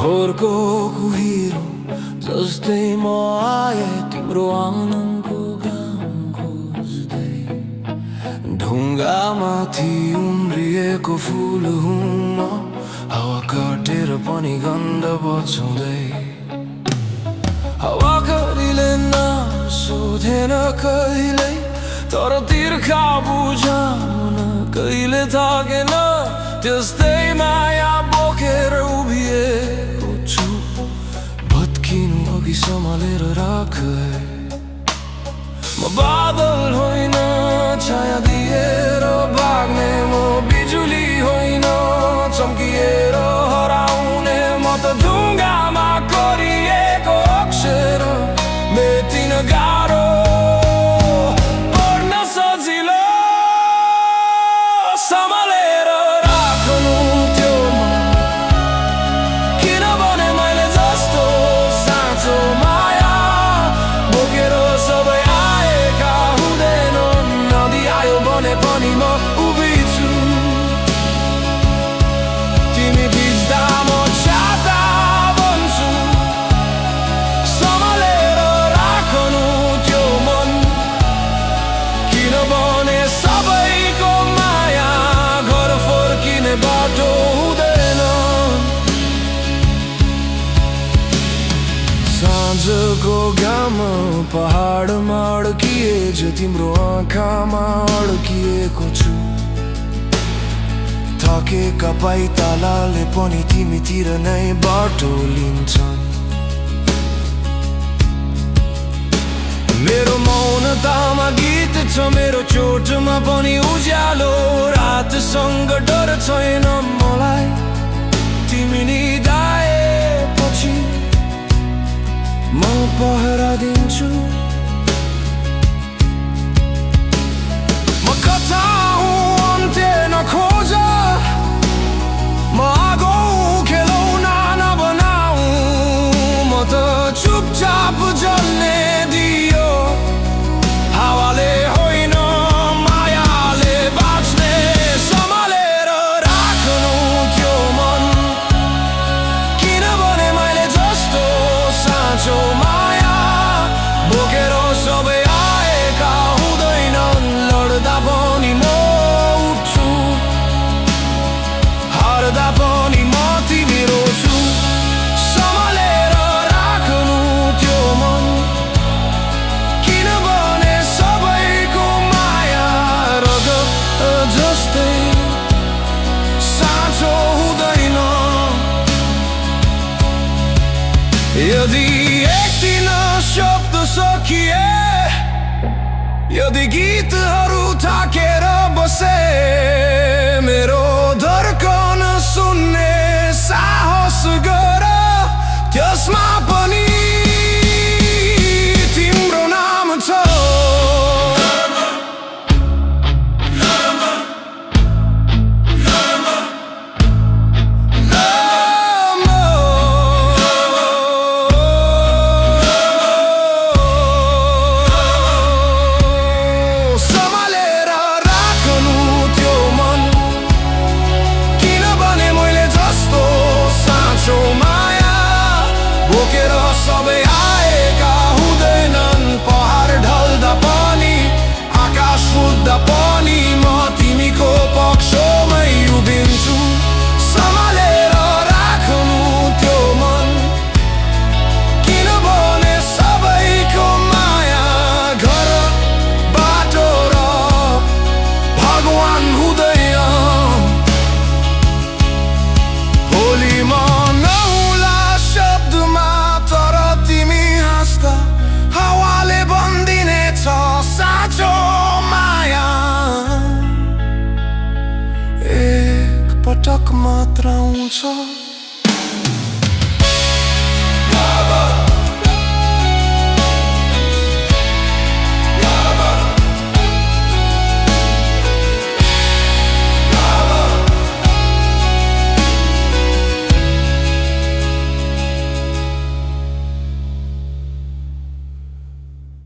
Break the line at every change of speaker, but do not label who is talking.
भोरको कुहिरो जस्तै म आए तिम्रो आँगनको घाम खोज्दै। ढुङ्गामाथि उम्रिएको फुल हुँ म, हावा काटेर पनि गन्ध बचाउँदै। हावा कहिले नाम सोधेन कहिल्यै, तर तिर्खा बुझाउन कहिले थाकेन। त्यस्तै माया बोकेर उभिएको छु, भत्किनु अघि सम्हालेर राख। म बादल होइन छाया दिएर भाग्ने, म बिजुली होइन चम्किएर हराउने। म त ढुङ्गामा कोरिएको अक्षर, मेटिन गाह्रो पढ्न सजिलो। सम्हालेर राख्नु त्यो मन, किनभने मैले जस्तो साँचो माया बोकेर सबै आएका हुँदैनन्। नदी आयो भने पनि म उभिन्छु, तिमी भिज्दा म छाता बन्छु। सम्हालेर राख्नु त्यो मन, किनभने सबैको माया घर फर्किने बाटो हुँदैन। साँझको घाम पहाडमा अड्किए जो तिम्रो आँखामा अड्किएको छु। थाकेका पाइतालाले पनि तिमीतिर नै बाटो लिन्छन्। मेरो मौनतामा गीत छ, मेरो चोटमा पनि उज्यालो। रातसँग डर छैन मलाई, तिमी निदाएपछि म पहरा दिन्छु। म कता हुँ अन्त्य नखोज, म आगो खेलौना नबनाऊ। म त चुपचाप जल्ने दियो, हावाले होइन मायाले बाँच्ने। सम्हालेर राख्नु त्यो मन, किनभने मैले जस्तो साँचो माया बोकेर सबै आएका हुँदैनन्। लड्दा पनि म उठ्छु, हार्दा पनि म तिम्रो छु। सम्हालेर राख्नु त्यो मन, किनभने सबैको माया रगत जस्तै साँचो हुँदैन। यदि एक दिन शब्द सकिए, यदि गीतहरू थाकेर बसे, मेरो धड्कन सुन्ने साहस गर। त्यसमा पनि तिम्रो नाम छ। सम्हालेर राख्नु त्यो मन, किनभने मैले जस्तो साँचो माया बोकेर सबै आएका हुँदैनन्। पहाड ढल्दा पनि आकाश फुट्दा पनि म तिमीको पक्षमै उभिन्छु। सम्हालेर राख्नु त्यो मन, किनभने सबैको माया घर बाटो र भगवान हुँदैन। भोलि म नहुला शब्दमा, तर तिमी हाँस्दा हावाले बन्दिने छ साँचो माया। एक पटक मात्र आउँछ।